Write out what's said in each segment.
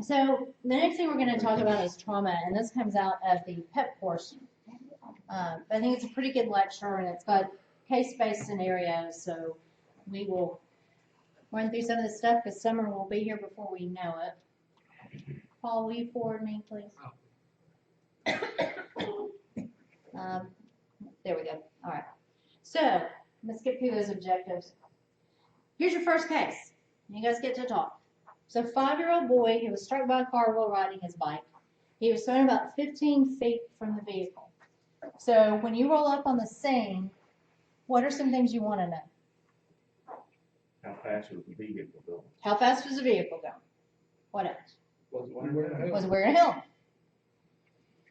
So the next thing we're going to talk about is trauma, and this comes out of the PEP course. I think it's a pretty good lecture, and it's got case-based scenarios, so we will run through some of the stuff because summer will be here before we know it. Paul, will you forward me, please? There we go. All right. So let's get through those objectives. Here's your first case. You guys get to talk. So 5-year-old boy who was struck by a car while riding his bike. He was thrown about 15 feet from the vehicle. So when you roll up on the scene, what are some things you want to know? How fast was the vehicle going? How fast was the vehicle going? What else? Was Was it wearing a helmet?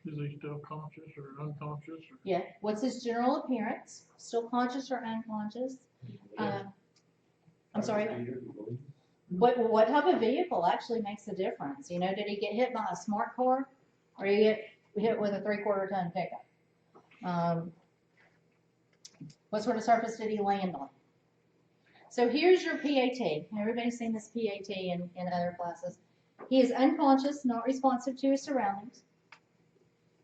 Is he still conscious or unconscious? Or? Yeah. What's his general appearance? Still conscious or unconscious? I'm sorry. What type of vehicle actually makes a difference? You know, did he get hit by a smart car, or did he get hit with a 3/4 ton pickup? What sort of surface did he land on? So here's your PAT. Everybody's seen this PAT in other classes. He is unconscious, not responsive to his surroundings.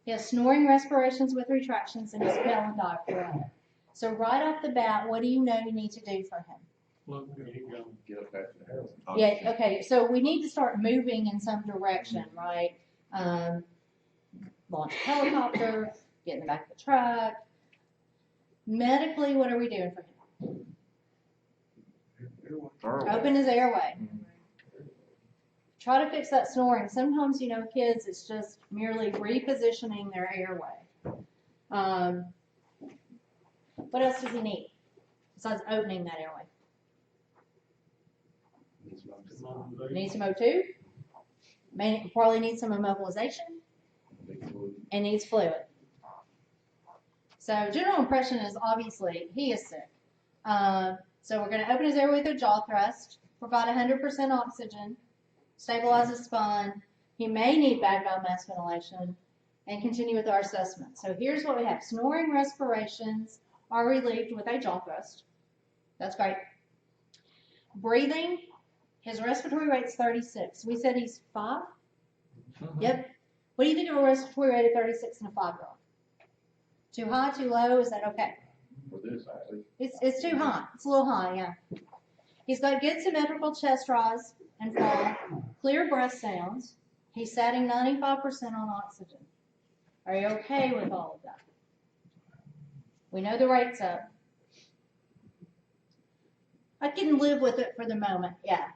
He has snoring respirations with retractions, and he's pale and diaphragmatic. So right off the bat, what do you know you need to do for him? Get up after the heroin. Yeah, okay, so we need to start moving in some direction, right? Launch a helicopter, get in the back of the truck. Medically, what are we doing for him? Open his airway. Try to fix that snoring. Sometimes, you know, kids, it's just merely repositioning their airway. What else does he need besides opening that airway? Needs some O2. Probably needs some immobilization. And needs fluid. So general impression is obviously he is sick. So we're going to open his airway through jaw thrust, provide 100% oxygen, stabilize his spine. He may need bag valve mask ventilation, and continue with our assessment. So here's what we have. Snoring respirations are relieved with a jaw thrust. That's great. Breathing, his respiratory rate's 36. We said he's 5? Yep. What do you think of a respiratory rate of 36 in a 5-year-old? Too high, too low? Is that okay? For this, actually. It's too high. It's a little high, yeah. He's got good symmetrical chest rise and fall, clear breath sounds. He's satting 95% on oxygen. Are you okay with all of that? We know the rate's up. I can live with it for the moment, yeah.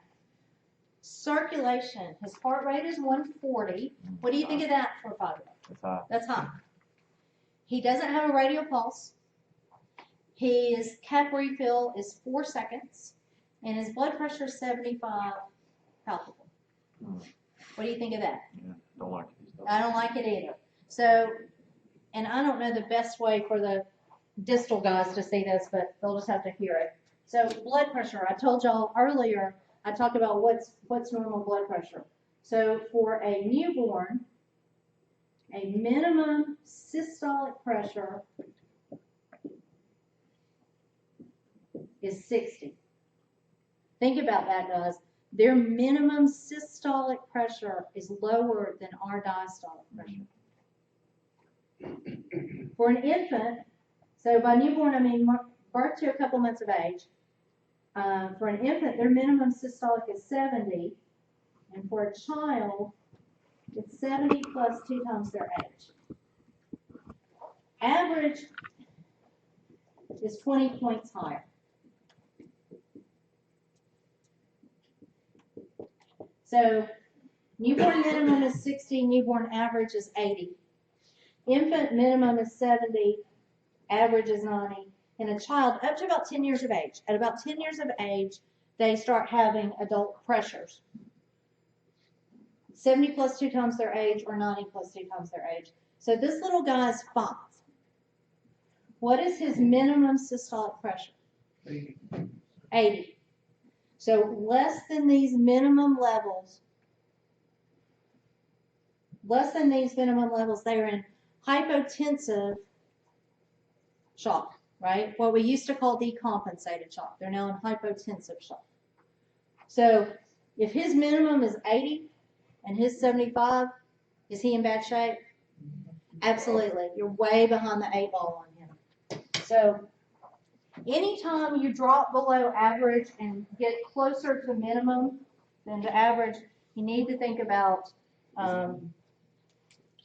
Circulation, his heart rate is 140. What do you think of that for a 5-year-old? That's high. That's high. He doesn't have a radial pulse. His cap refill is 4 seconds, and his blood pressure is 75 palpable. What do you think of that? Yeah, don't like it. I don't like it either. So, and I don't know the best way for the distal guys to see this, but they'll just have to hear it. So blood pressure, I told y'all earlier, I talked about what's normal blood pressure. So for a newborn, a minimum systolic pressure is 60. Think about that, guys. Their minimum systolic pressure is lower than our diastolic pressure. For an infant, so by newborn I mean birth to a couple months of age, for an infant, their minimum systolic is 70, and for a child, it's 70 plus 2 times their age. Average is 20 points higher. So newborn minimum is 60, newborn average is 80. Infant minimum is 70, average is 90. And a child up to about 10 years of age. At about 10 years of age, they start having adult pressures. 70 plus 2 times their age or 90 plus 2 times their age. So this little guy is 5. What is his minimum systolic pressure? 80. So less than these minimum levels, they're in hypotensive shock, right? What we used to call decompensated shock. They're now in hypotensive shock. So if his minimum is 80 and his 75, is he in bad shape? Absolutely. You're way behind the 8 ball on him. So anytime you drop below average and get closer to minimum than to average, you need to think about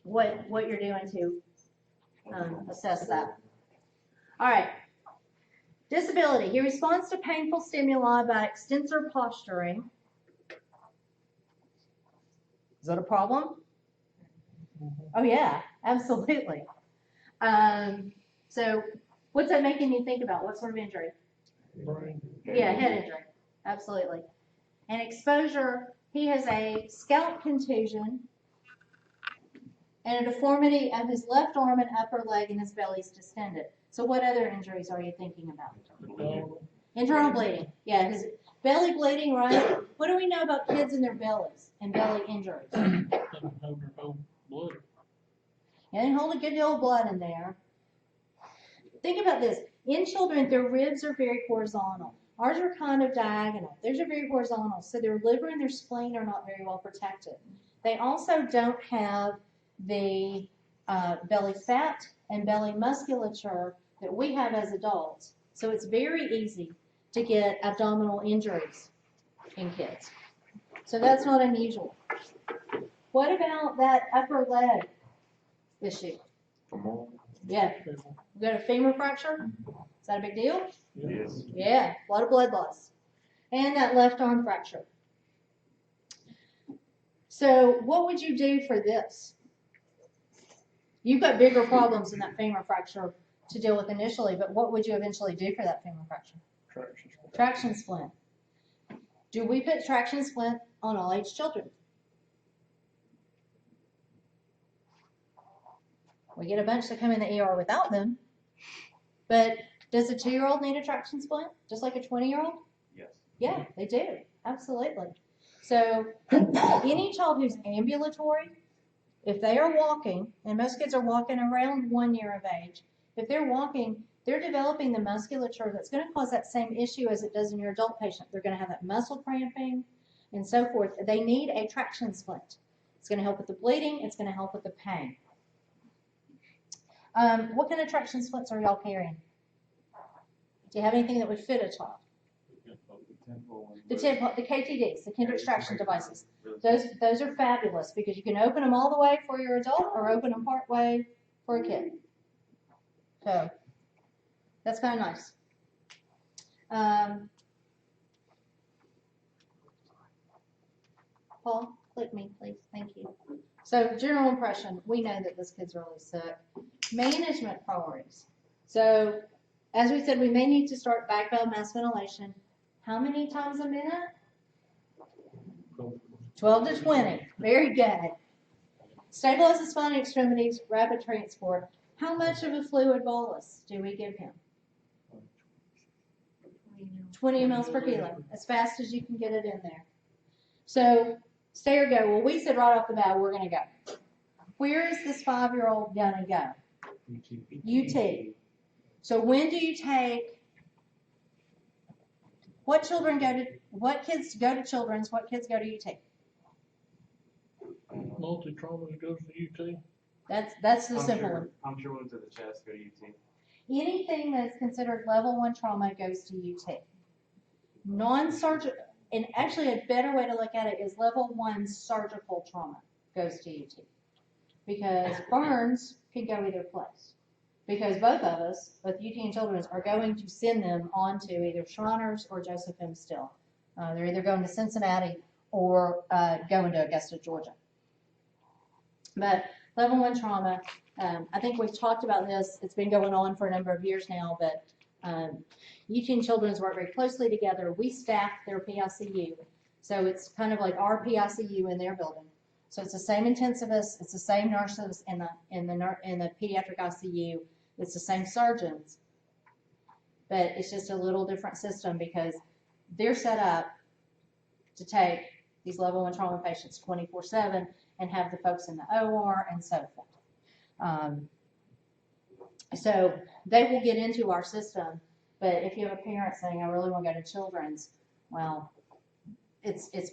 what you're doing to assess that. All right. Disability. He responds to painful stimuli by extensor posturing. Is that a problem? Oh yeah, absolutely. So what's that making you think about? What sort of injury? Brain. Yeah, head injury. Absolutely. And exposure, he has a scalp contusion and a deformity of his left arm and upper leg, and his belly's distended. So what other injuries are you thinking about? Internal bleeding. Yeah, his belly bleeding, right? What do we know about kids and their bellies and belly injuries? Hold their whole blood. And hold a good deal of blood in there. Think about this. In children, their ribs are very horizontal. Ours are kind of diagonal. Theirs are very horizontal, so their liver and their spleen are not very well protected. They also don't have the belly fat and belly musculature that we have as adults. So it's very easy to get abdominal injuries in kids. So that's not unusual. What about that upper leg issue? Yeah. We got a femur fracture? Is that a big deal? Yes. Yeah, a lot of blood loss. And that left arm fracture. So what would you do for this? You've got bigger problems than that femur fracture to deal with initially, but what would you eventually do for that femur fracture? Traction splint. Do we put traction splint on all age children? We get a bunch that come in the ER without them, but does a 2-year-old need a traction splint just like a 20-year-old? Yes. Yeah, they do. Absolutely. So any child who's ambulatory, if they are walking, and most kids are walking around 1 year of age, if they're walking, they're developing the musculature that's going to cause that same issue as it does in your adult patient. They're going to have that muscle cramping and so forth. They need a traction splint. It's going to help with the bleeding. It's going to help with the pain. What kind of traction splints are y'all carrying? Do you have anything that would fit a child? The KTDs, the Kendrick traction devices. Those are fabulous because you can open them all the way for your adult or open them part way for a kid. So that's kind of nice. Paul, click me, please. Thank you. So general impression, we know that this kid's really sick. Management priorities. So as we said, we may need to start back valve mask ventilation. How many times a minute? 12 to 20. Very good. Stabilize the spine and extremities, rapid transport. How much of a fluid bolus do we give him? 20 mLs per kilo, as fast as you can get it in there. So stay or go. Well, we said right off the bat, we're going to go. Where is this 5-year-old going to go? UT. So when do you take, what kids go to Children's, what kids go to UT? Multi-traumas goes to UT. That's the simple one. I'm sure ones to the chest go to UT. Anything that's considered level 1 trauma goes to UT. Non-surgical, and actually a better way to look at it is level 1 surgical trauma goes to UT. Because burns can go either place. Because both of us, both UT and Children's, are going to send them on to either Shriners or Joseph M. Still. They're either going to Cincinnati or going to Augusta, Georgia. But level 1 trauma, I think we've talked about this. It's been going on for a number of years now, but UT and Children's work very closely together. We staff their PICU. So it's kind of like our PICU in their building. So it's the same intensivists, it's the same nurses in the pediatric ICU, it's the same surgeons, but it's just a little different system because they're set up to take these level 1 trauma patients 24/7 and have the folks in the OR and so forth. So they will get into our system, but if you have a parent saying, I really want to go to Children's, well,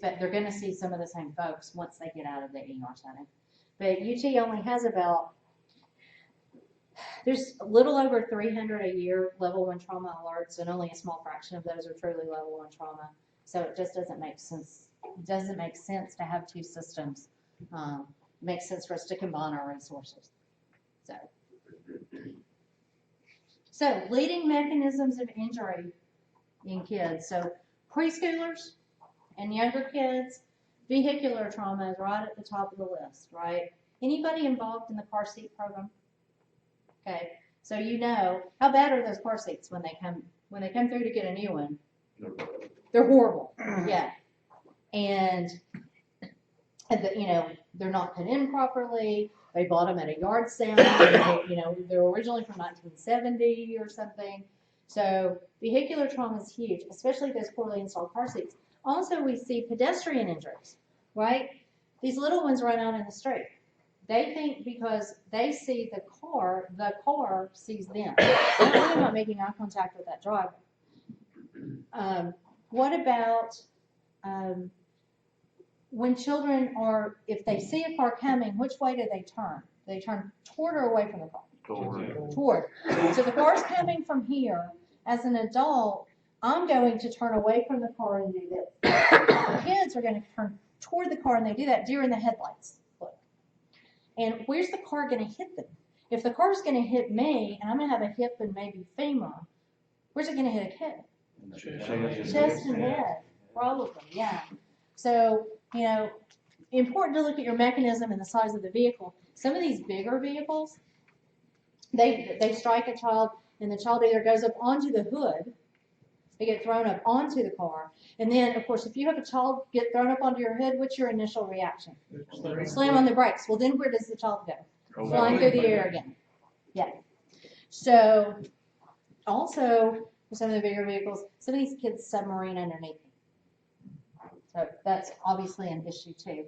they're gonna see some of the same folks once they get out of the ER setting. But UT only has there's a little over 300 a year level 1 trauma alerts, and only a small fraction of those are truly level 1 trauma. So it just doesn't make sense. It doesn't make sense to have two systems. It makes sense for us to combine our resources. So leading mechanisms of injury in kids. So preschoolers and younger kids, vehicular trauma is right at the top of the list, right? Anybody involved in the car seat program? Okay, so you know, how bad are those car seats when they come through to get a new one? They're horrible, yeah. And you know, they're not put in properly. They bought them at a yard sale. You know, they're originally from 1970 or something. So vehicular trauma is huge, especially those poorly installed car seats. Also, we see pedestrian injuries, right? These little ones run out in the street. They think because they see the car sees them. They're really not making eye contact with that driver. What about when children if they see a car coming, which way do they turn? They turn toward or away from the car? Toward. So the car's coming from here. As an adult, I'm going to turn away from the car and do this. The kids are going to turn toward the car, and they do that during the headlights. Look. And where's the car going to hit them? If the car's going to hit me, and I'm going to have a hip and maybe femur, where's it going to hit a kid? Chest and head, probably, yeah. So, you know, important to look at your mechanism and the size of the vehicle. Some of these bigger vehicles, they strike a child, and the child either goes up onto the hood, they get thrown up onto the car, and then, of course, if you have a child get thrown up onto your hood, what's your initial reaction? Slam on the brakes. Well, then where does the child go? Flying through the air again. Yeah. So, also, for some of the bigger vehicles, some of these kids submarine underneath them. So that's obviously an issue too.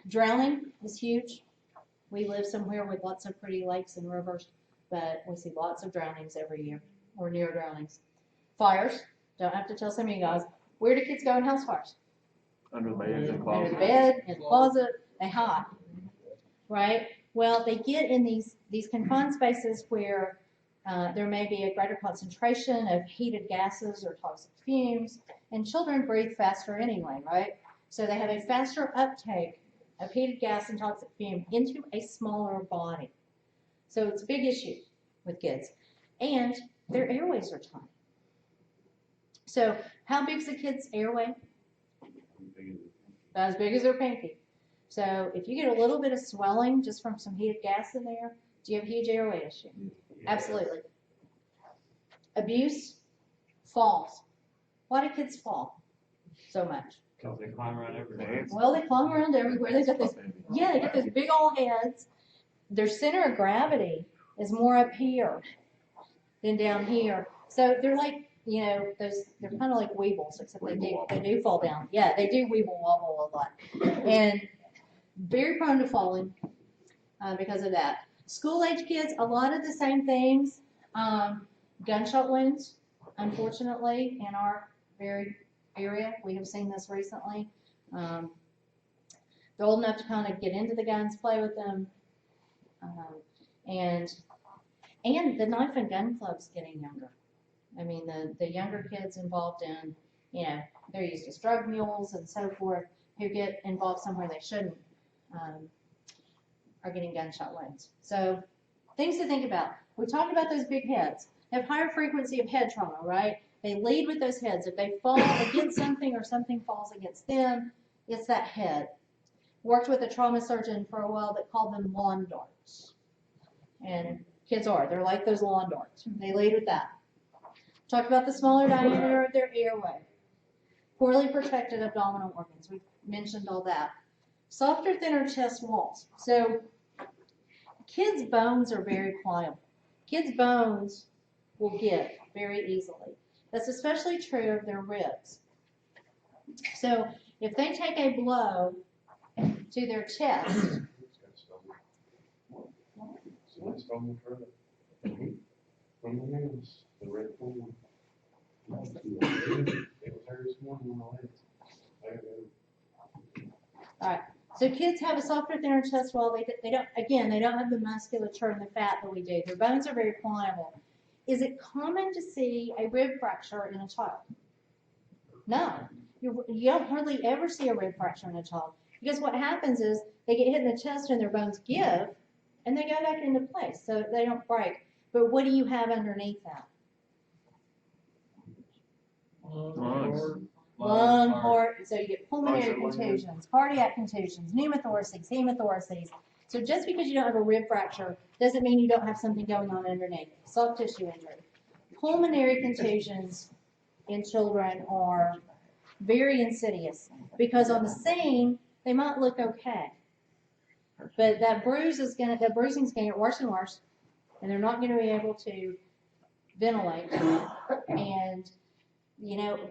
Drowning is huge. We live somewhere with lots of pretty lakes and rivers, but we see lots of drownings every year, or near drownings. Fires, don't have to tell some of you guys. Where do kids go in house fires? Under the bed, in the Under closet. the bed, in the closet, they hide, right? Well, they get in these confined spaces where there may be a greater concentration of heated gases or toxic fumes, and children breathe faster anyway, right? So they have a faster uptake of heated gas and toxic fume into a smaller body. So it's a big issue with kids. And their airways are tiny. So how big's a kid's airway? About as big as their pinky. So if you get a little bit of swelling just from some heated gas in there, do you have a huge airway issue? Absolutely. Abuse, falls. Why do kids fall so much? Because they climb around everywhere. Well, they climb around everywhere. They got those big old heads. Their center of gravity is more up here than down here. So they're like, you know, they're kind of like weebles, except they do fall down. Yeah, they do weeble wobble a lot. And very prone to falling because of that. School age kids, a lot of the same things. Gunshot wounds, unfortunately, in our very area. We have seen this recently. They're old enough to kind of get into the guns, play with them. And the knife and gun club's getting younger. I mean, the younger kids involved in, you know, they're used as drug mules and so forth, who get involved somewhere they shouldn't, are getting gunshot wounds. So things to think about. We talked about those big heads. They have higher frequency of head trauma, right? They lead with those heads. If they fall against something or something falls against them, it's that head. Worked with a trauma surgeon for a while that called them lawn darts. And kids they're like those lawn darts. They lead with that. Talked about the smaller diameter of their airway. Poorly protected abdominal organs. We mentioned all that. Softer, thinner chest walls. So kids' bones are very pliable. Kids' bones will give very easily. That's especially true of their ribs. So if they take a blow to their chest, So kids have a softer, thinner chest wall. They don't have the musculature and the fat that we do. Their bones are very pliable. Is it common to see a rib fracture in a child? No. You don't hardly ever see a rib fracture in a child. Because what happens is they get hit in the chest and their bones give, and they go back into place, so they don't break. But what do you have underneath that? Lung, heart, so you get pulmonary contusions, cardiac contusions, pneumothoraces, hemothoraces. So just because you don't have a rib fracture doesn't mean you don't have something going on underneath. Soft tissue injury. Pulmonary contusions in children are very insidious because on the scene they might look okay, but that bruising's gonna get worse and worse, and they're not gonna be able to ventilate. And you know,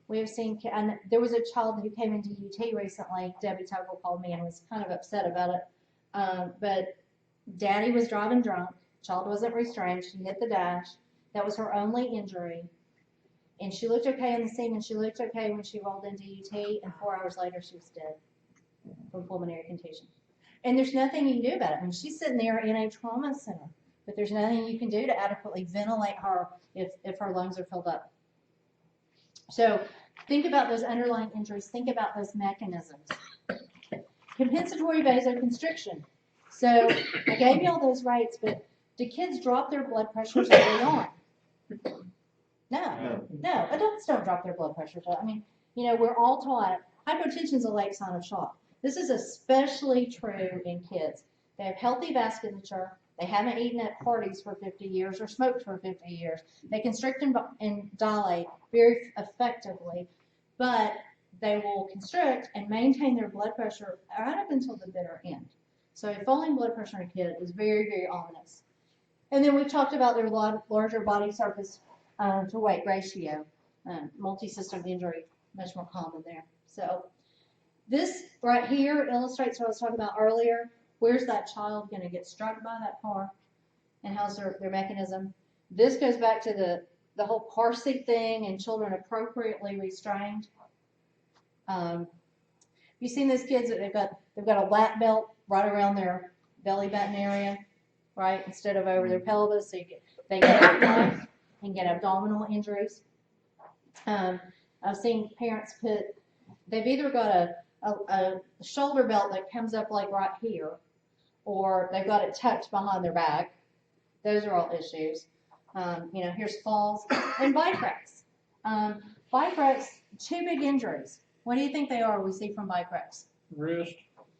we have seen, and there was a child who came into UT recently. Debbie Toggle called me and was kind of upset about it. But daddy was driving drunk. Child wasn't restrained. She hit the dash. That was her only injury. And she looked okay on the scene, and she looked okay when she rolled into UT. And 4 hours later, she was dead from pulmonary contusion. And there's nothing you can do about it. I mean, she's sitting there in a trauma center, but there's nothing you can do to adequately ventilate her if her lungs are filled up. So think about those underlying injuries. Think about those mechanisms. Compensatory vasoconstriction. So I gave you all those rates, but do kids drop their blood pressures early on? No. Adults don't drop their blood pressures. I mean, we're all taught hypotension is a late sign of shock. This is especially true in kids. They have healthy vasculature. They haven't eaten at parties for 50 years or smoked for 50 years. They constrict and dilate very effectively, but they will constrict and maintain their blood pressure right up until the bitter end. So falling blood pressure in a kid is very, very ominous. And then we talked about their larger body surface to weight ratio, multi-system injury, much more common there. So this right here illustrates what I was talking about earlier. Where's that child going to get struck by that car, and how's their mechanism? This goes back to the whole car seat thing and children appropriately restrained. You've seen those kids that they've got a lap belt right around their belly button area, right, instead of over their pelvis, so they get abdominal and get abdominal injuries. I've seen parents they've either got a shoulder belt that comes up like right here, or they've got it tucked behind their back. Those are all issues. Here's falls and bike wrecks. Bike wrecks, 2 big injuries. What do you think they are we see from bike wrecks? Wrist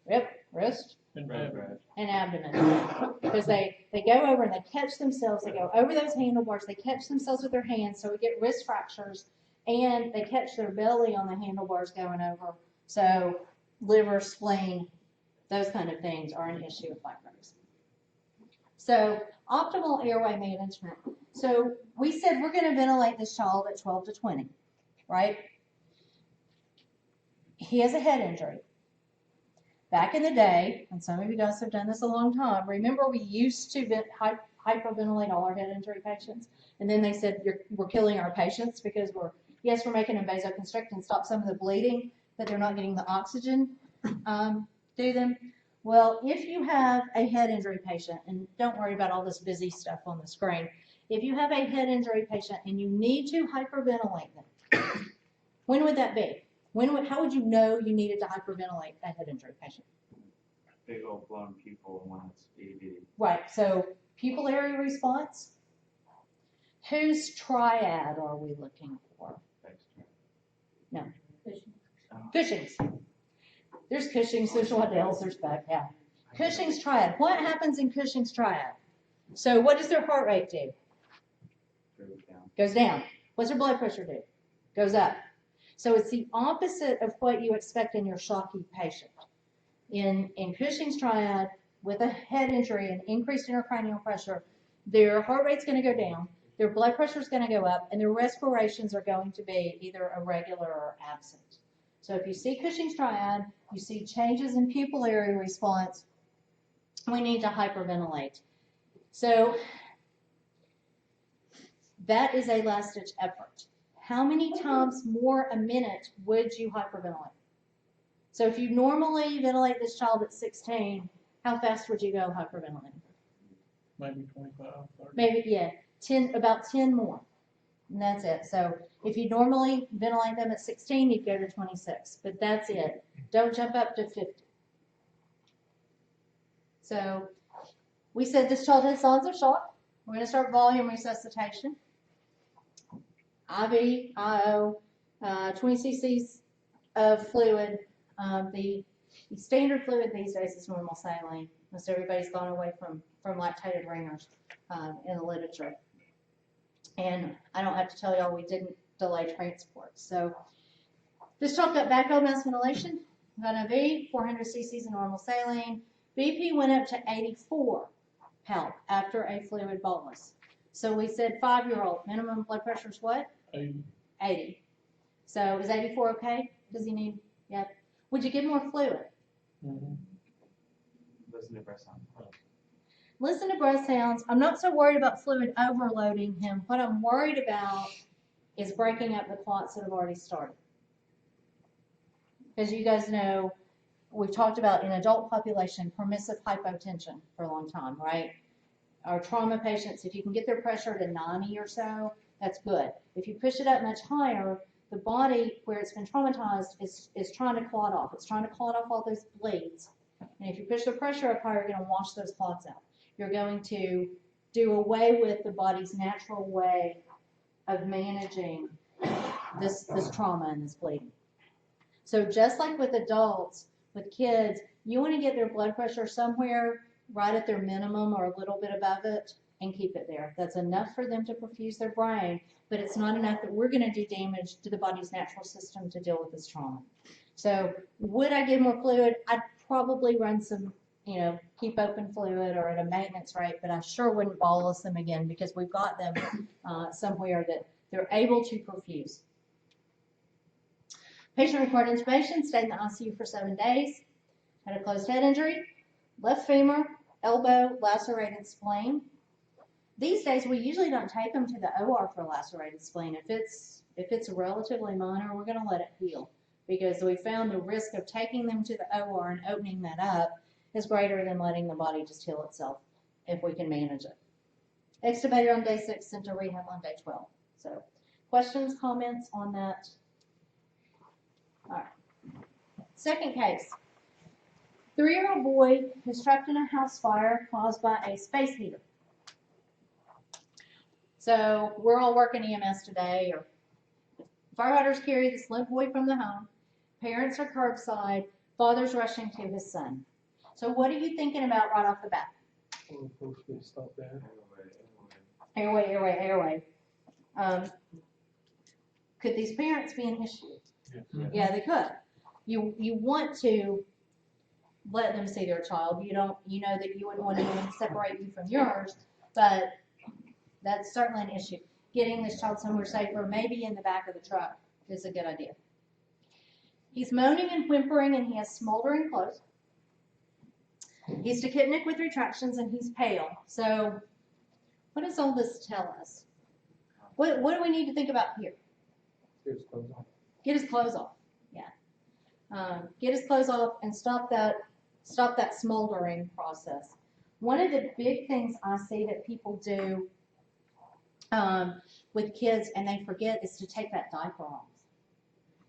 Yep, wrist and abdomen. and abdomen. Because they go over and they catch themselves. They go over those handlebars. They catch themselves with their hands, so we get wrist fractures. And they catch their belly on the handlebars going over. So liver, spleen, those kind of things are an issue with bike wrecks. So optimal airway management. So we said we're going to ventilate this child at 12 to 20, right? He has a head injury. Back in the day, and some of you guys have done this a long time, remember we used to hyperventilate all our head injury patients, and then they said we're killing our patients because we're making them vasoconstrict and stop some of the bleeding, that they're not getting the oxygen to them. Well, if you have a head injury patient, and don't worry about all this busy stuff on the screen, if you have a head injury patient and you need to hyperventilate them, when would that be? How would you know you needed to hyperventilate a head injury patient? Big old blown pupil and one that's ED. Right, so pupillary response. Whose triad are we looking for? No. Cushing's. There's Cushing's, there's Waddell's, there's Beck, yeah. Cushing's triad. What happens in Cushing's triad? So what does their heart rate do? Goes down. What's their blood pressure do? Goes up. So it's the opposite of what you expect in your shocky patient. In Cushing's triad, with a head injury and increased intracranial pressure, their heart rate's going to go down, their blood pressure is going to go up, and their respirations are going to be either irregular or absent. So if you see Cushing's triad, you see changes in pupillary response, we need to hyperventilate. So that is a last-ditch effort. How many times more a minute would you hyperventilate? So if you normally ventilate this child at 16, how fast would you go hyperventilating? Maybe 25, 30. Maybe, yeah, 10, about 10 more. And that's it. So if you normally ventilate them at 16, you'd go to 26, but that's it. Don't jump up to 50. So we said this child has signs of shock. We're going to start volume resuscitation. IV, IO, 20 cc's of fluid. The standard fluid these days is normal saline. Most everybody's gone away from lactated ringers in the literature. And I don't have to tell y'all we didn't delay transport. So this child got backhoe mask ventilation, got an IV, 400 cc's of normal saline. BP went up to 84 PALP after a fluid bolus. So we said 5-year-old, minimum blood pressure is what? 80. 80. So is 84 okay? Does he need, yep. Would you give more fluid? Mhm. Listen to breath sound. Listen to breath sounds. I'm not so worried about fluid overloading him. What I'm worried about is breaking up the clots that have already started. As you guys know, we've talked about in adult population, permissive hypotension for a long time, right? Our trauma patients, if you can get their pressure to 90 or so, that's good. If you push it up much higher, the body, where it's been traumatized, is trying to clot off. It's trying to clot off all those bleeds. And if you push the pressure up higher, you're going to wash those clots out. You're going to do away with the body's natural way of managing this trauma and this bleeding. So just like with adults, with kids, you want to get their blood pressure somewhere right at their minimum or a little bit above it and keep it there. That's enough for them to perfuse their brain, but it's not enough that we're going to do damage to the body's natural system to deal with this trauma. So would I give more fluid? I'd probably run some, keep open fluid or at a maintenance rate, but I sure wouldn't bolus them again because we've got them somewhere that they're able to perfuse. Patient required intubation, stayed in the ICU for 7 days, had a closed head injury, left femur, elbow, lacerated spleen. These days, we usually don't take them to the OR for lacerated spleen. If it's relatively minor, we're going to let it heal because we found the risk of taking them to the OR and opening that up is greater than letting the body just heal itself if we can manage it. Extubated on day 6, sent to rehab on day 12. So, questions, comments on that? All right. Second case. 3-year-old boy is trapped in a house fire caused by a space heater. So we're all working EMS today, or firefighters carry this limp boy from the home. Parents are curbside. Father's rushing to his son. So what are you thinking about right off the bat? Well, of course, we stop there. Airway. Could these parents be an issue? Yeah. Yeah, they could. You want to let them see their child. You know that you wouldn't want to separate you from yours, but that's certainly an issue. Getting this child somewhere safer, maybe in the back of the truck, is a good idea. He's moaning and whimpering, and he has smoldering clothes. He's tachypnic with retractions, and he's pale. So what does all this tell us? What do we need to think about here? Get his clothes off. Yeah. Get his clothes off and stop that smoldering process. One of the big things I see that people do with kids and they forget is to take that diaper off.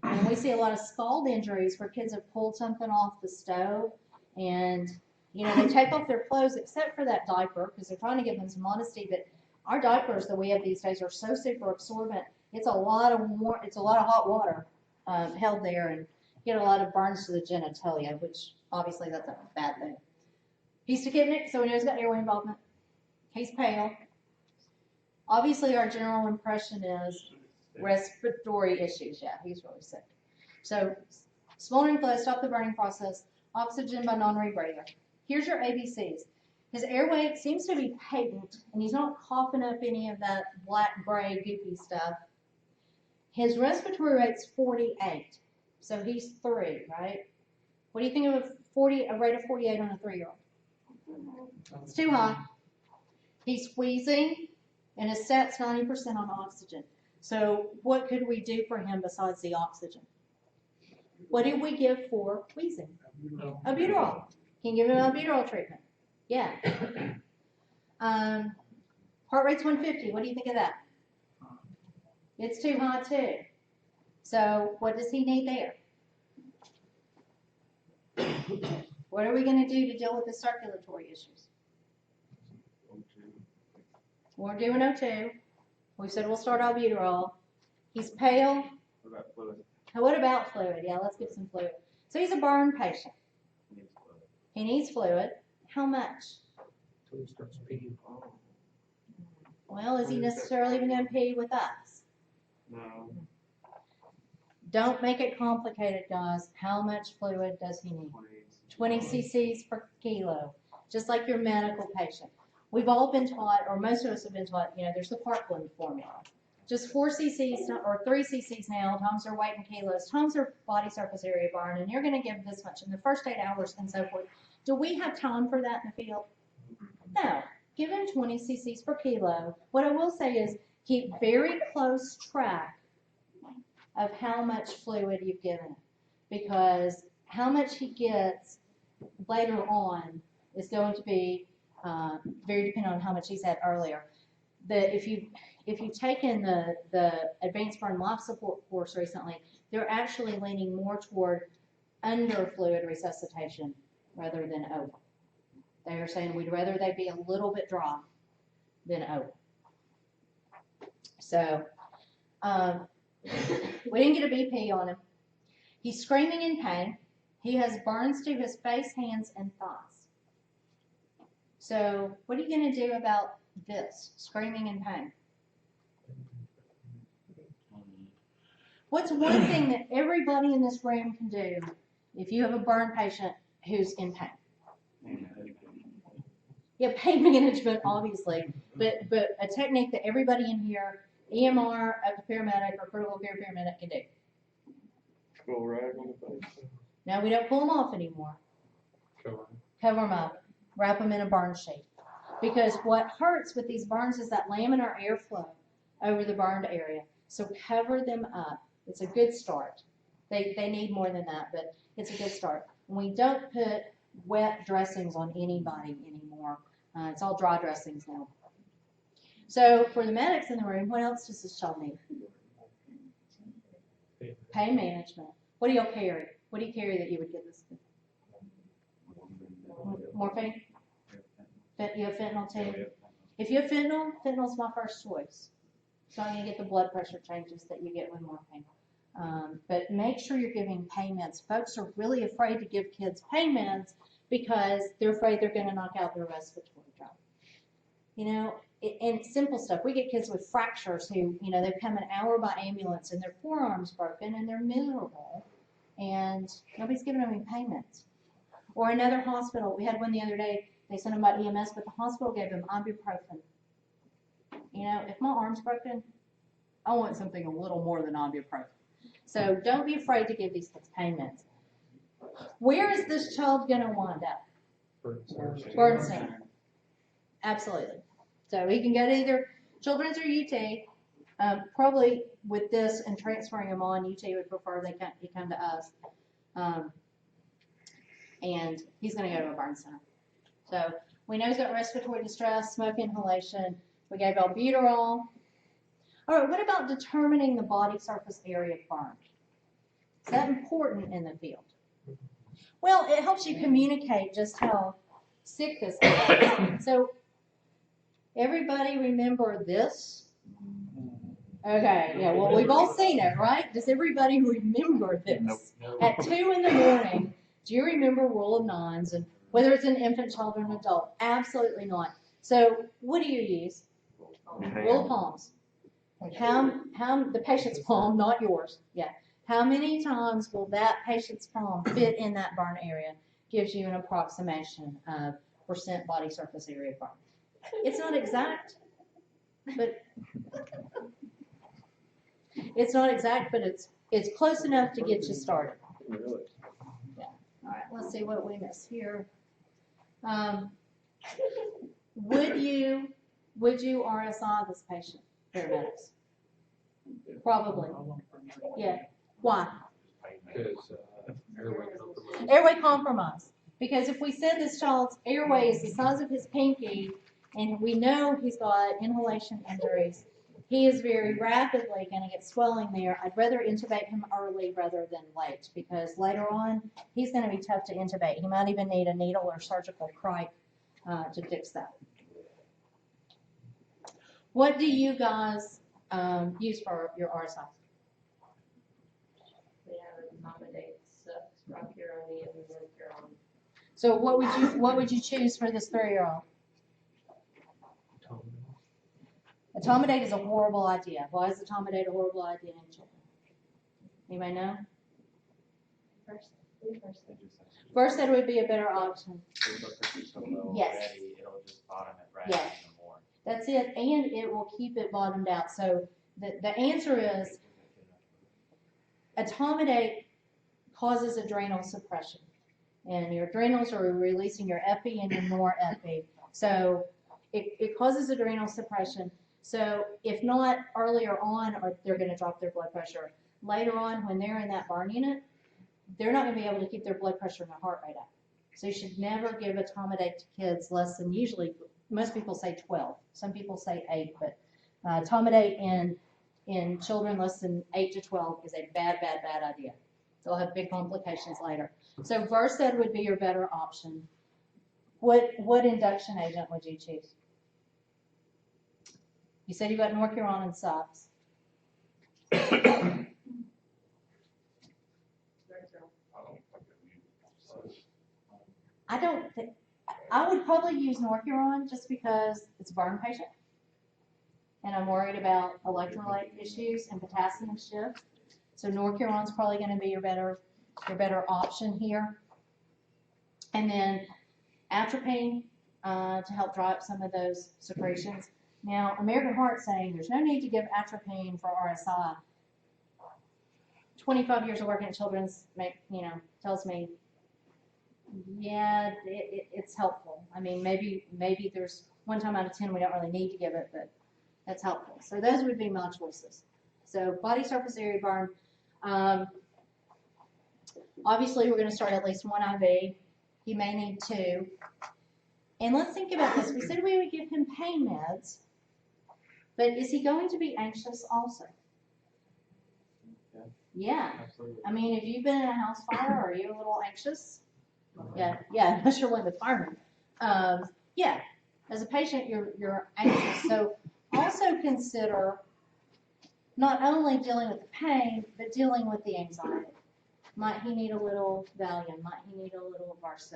And we see a lot of scald injuries where kids have pulled something off the stove and they take off their clothes except for that diaper because they're trying to give them some modesty. But our diapers that we have these days are so super absorbent. It's a lot of hot water held there, and you get a lot of burns to the genitalia, which obviously that's a bad thing. He's tachypnic, so we know he's got airway involvement. He's pale. Obviously, our general impression is respiratory issues. Yeah, he's really sick. So, smoldering clothes, stop the burning process, oxygen by non-rebreather. Here's your ABCs. His airway seems to be patent, and he's not coughing up any of that black, gray, goopy stuff. His respiratory rate's 48, so he's 3, right? What do you think of a rate of 48 on a 3-year-old? It's too high. He's wheezing, and his SAT's 90% on oxygen. So what could we do for him besides the oxygen? What did we give for wheezing? No. Albuterol. Can you give him albuterol treatment? Yeah. Heart rate's 150. What do you think of that? It's too high too. So what does he need there? What are we going to do to deal with the circulatory issues? We're doing O2. We said we'll start albuterol. He's pale. What about fluid? What about fluid? Yeah, let's give some fluid. So he's a burn patient. Needs fluid. He needs fluid. How much? Until he starts peeing. Well, is he necessarily even going to pee with us? No. Don't make it complicated, guys. How much fluid does he need? 20 cc's per kilo, just like your medical patient. We've all been taught, or most of us have been taught, there's the Parkland formula. Just 4 cc's or 3 cc's now, times their weight in kilos, times their body surface area burn, and you're going to give this much in the first 8 hours and so forth. Do we have time for that in the field? No. Give him 20 cc's per kilo. What I will say is keep very close track of how much fluid you've given him, because how much he gets later on is going to be very dependent on how much he's had earlier. If you've taken the advanced burn life support course recently, they're actually leaning more toward under fluid resuscitation rather than over. They are saying we'd rather they be a little bit dry than over. So we didn't get a BP on him. He's screaming in pain. He has burns to his face, hands, and thighs. So what are you going to do about this, screaming in pain? What's one thing that everybody in this room can do if you have a burn patient who's in pain? Yeah, pain management, obviously, but a technique that everybody in here, EMR, up to paramedic, or critical care paramedic can do. Go rag on the face. Now, we don't pull them off anymore. Cover them up. Wrap them in a burn sheet. Because what hurts with these burns is that laminar airflow over the burned area. So cover them up. It's a good start. They need more than that, but it's a good start. And we don't put wet dressings on anybody anymore. It's all dry dressings now. So for the medics in the room, what else does this child need? Pain management. What do y'all carry? What do you carry that you would give this to? Morphine? You have fentanyl too? If you have fentanyl, fentanyl's my first choice. So I'm going to get the blood pressure changes that you get with morphine. But make sure you're giving pain meds. Folks are really afraid to give kids pain meds because they're afraid they're going to knock out their respiratory tract. And simple stuff. We get kids with fractures who, they've come an hour by ambulance and their forearm's broken and they're miserable and nobody's giving them any pain meds. Or another hospital, we had one the other day, they sent them by EMS, but the hospital gave them ibuprofen. If my arm's broken, I want something a little more than ibuprofen. So don't be afraid to give these kids pain meds. Where is this child going to wind up? Burn center. Absolutely. So he can go to either Children's or UT. Probably with this and transferring him on, UT would prefer he come to us. And he's going to go to a burn center. So we know he's got respiratory distress, smoke inhalation. We gave albuterol. All right, what about determining the body surface area burned? Is that important in the field? Well, it helps you communicate just how sick this is. So everybody remember this? Okay, yeah, well, we've all seen it, right? Does everybody remember this? Nope. At 2 in the morning, do you remember rule of nines and whether it's an infant, child, or an adult? Absolutely not. So what do you use? Rule of palms. How the patient's palm, not yours. Yeah. How many times will that patient's palm fit in that burn area? Gives you an approximation of % body surface area burn. It's not exact, but it's close enough to get you started. Yeah. All right. Let's see what we miss here. Would you RSI this patient, paramedics? Probably. Yeah. Why? Because Airway compromise. Airway compromise. Because if we said this child's airway is the size of his pinky, and we know he's got inhalation injuries, he is very rapidly going to get swelling there. I'd rather intubate him early rather than late, because later on, he's going to be tough to intubate. He might even need a needle or surgical cric to fix that. What do you guys use for your RSI? We have an accommodate rock here on the and work here on. So what would you choose for this 3-year-old? Accommodate is a horrible idea. Why is accommodate a horrible idea in children? Anybody know? First aid would be a better option. Yes. It'll just bottom it right Yeah. out even more. That's it, and it will keep it bottomed out. So the answer is accommodate causes adrenal suppression. And your adrenals are releasing your epi and your norepi. So it causes adrenal suppression. So if not earlier on, or they're going to drop their blood pressure. Later on, when they're in that burn unit, they're not going to be able to keep their blood pressure and their heart rate up. So you should never give accommodate to kids less than, usually, most people say 12. Some people say 8, but accommodate in children less than 8 to 12 is a bad idea. They'll have big complications later. So Versed would be your better option. What induction agent would you choose? You said you got Norcuron and subs. I don't think, I would probably use Norcuron just because it's a burn patient. And I'm worried about electrolyte issues and potassium shift. So Norcuron's probably going to be your better option here. And then atropine to help dry up some of those secretions. Now, American Heart's saying there's no need to give atropine for RSI. 25 years of working at Children's tells me, yeah, it's helpful. I mean, maybe there's 1 time out of 10 we don't really need to give it, but that's helpful. So those would be my choices. So body surface area burn. Obviously, we're going to start at least 1 IV. He may need 2. And let's think about this. We said we would give him pain meds, but is he going to be anxious also? Yeah. Absolutely. I mean, if you've been in a house fire, are you a little anxious? Yeah, unless you're one of the firemen. Yeah, as a patient, you're anxious. So also consider not only dealing with the pain, but dealing with the anxiety. Might he need a little Valium? Might he need a little Versed?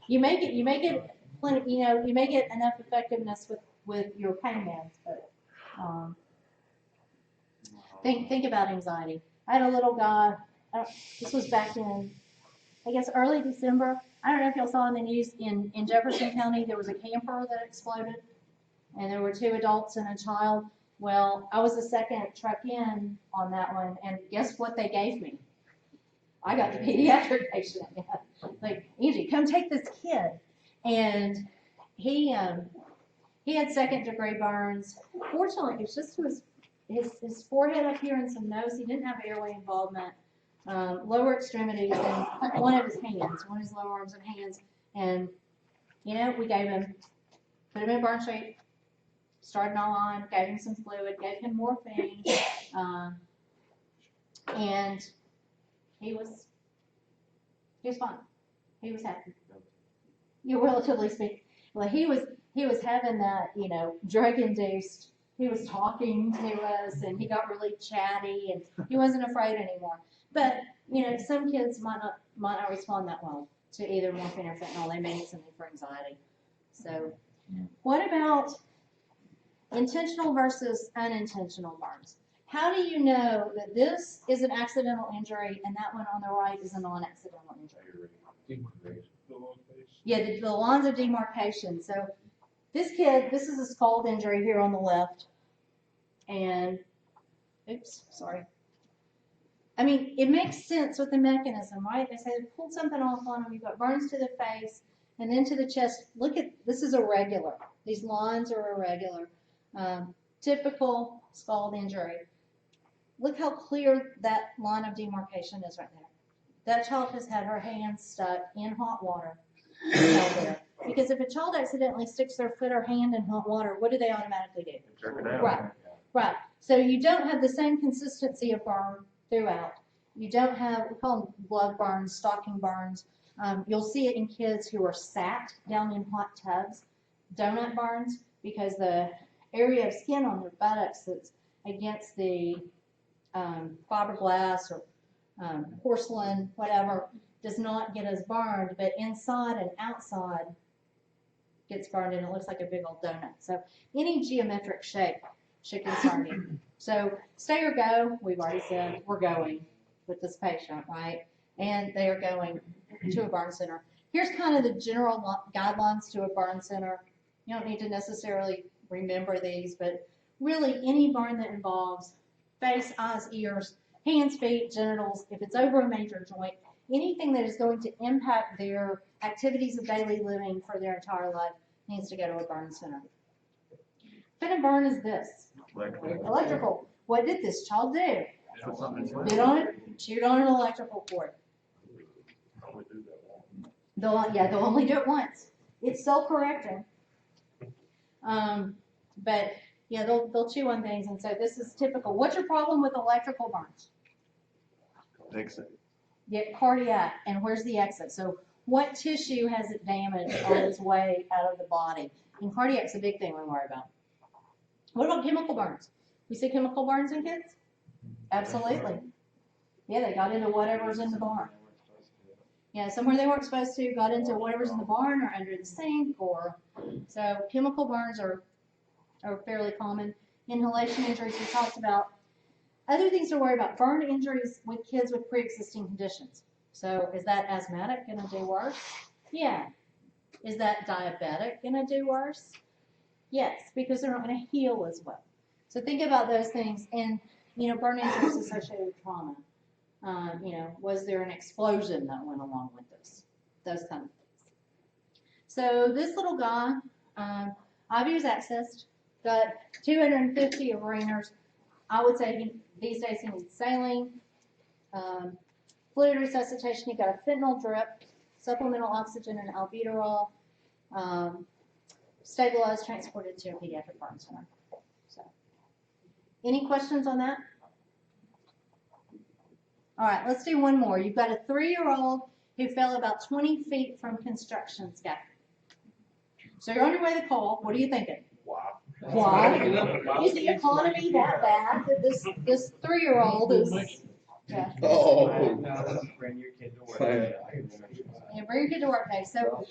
You make it plenty. You may get enough effectiveness with your pain meds, but think about anxiety. I had a little guy. This was back in, I guess, early December. I don't know if y'all saw in the news in Jefferson County, there was a camper that exploded, and there were 2 adults and a child. Well, I was the second truck in on that one, and guess what they gave me? I got the pediatric patient. Like, Angie, come take this kid. And he had 2nd-degree burns. Fortunately, it's just his forehead up here and some nose. He didn't have airway involvement. Lower extremities and one of his hands, one of his lower arms and hands. And, we gave him, put him in burn sheet, started all on, gave him some fluid, gave him morphine, and he was fine. He was happy. Relatively speaking. Well, he was having that, drug-induced, he was talking to us, and he got really chatty, and he wasn't afraid anymore. But, some kids might not respond that well to either morphine or fentanyl. They may need something for anxiety. So, what about intentional versus unintentional burns? How do you know that this is an accidental injury and that one on the right is a non-accidental injury? Yeah, the lines of demarcation. So this kid, this is a scald injury here on the left. And, oops, sorry. I mean, it makes sense with the mechanism, right? They say they pulled something off on him. You've got burns to the face and then to the chest. Look at, this is irregular. These lines are irregular. Typical scald injury. look how clear that line of demarcation is right there. That child has had her hands stuck in hot water held there. Because if a child accidentally sticks their foot or hand in hot water, what do they automatically do? Check it out. Right. Right. So you don't have the same consistency of burn throughout. You don't have, we call them blood burns, stocking burns. You'll see it in kids who are sat down in hot tubs, donut burns, because the area of skin on their buttocks that's against the fiberglass or porcelain, whatever, does not get as burned, but inside and outside gets burned and it looks like a big old donut. So any geometric shape should concern you. So stay or go, we've already said we're going with this patient, right? And they are going to a burn center. Here's kind of the general guidelines to a burn center. You don't need to necessarily remember these, but really any burn that involves face, eyes, ears, hands, feet, genitals, if it's over a major joint, anything that is going to impact their activities of daily living for their entire life needs to go to a burn center. Fin and burn is this. Electrical. What did this child do? Bit on it, chewed on an electrical cord. They'll only do it once. It's self-correcting. But yeah, they'll chew on things, and so this is typical. What's your problem with electrical burns? Exit. Get cardiac, and where's the exit? So what tissue has it damaged on its way out of the body? And cardiac's a big thing we worry about. What about chemical burns? We see chemical burns in kids? Absolutely. Yeah, they got into whatever's in the barn. Yeah, somewhere they weren't supposed to, got into whatever's in the barn or under the sink, or so chemical burns are fairly common. Inhalation injuries we talked about. Other things to worry about, burn injuries with kids with pre-existing conditions. So is that asthmatic going to do worse? Yeah. Is that diabetic going to do worse? Yes, because they're not going to heal as well. So think about those things, and burn injuries associated with trauma. Was there an explosion that went along with this? Those kind of things. So this little guy, IV was accessed, got 250 of Rainers. I would say these days he needs saline, fluid resuscitation. He got a fentanyl drip, supplemental oxygen and albuterol, stabilized, transported to a pediatric burn center. So, any questions on that? All right, let's do one more. You've got a 3-year-old who fell about 20 feet from construction scaffolding. So you're on your way to call. What are you thinking? Wow. Why? Is the economy that bad that this 3-year-old is? Yeah. Oh. Bring your kid to work. Yeah, bring your kid to work day. So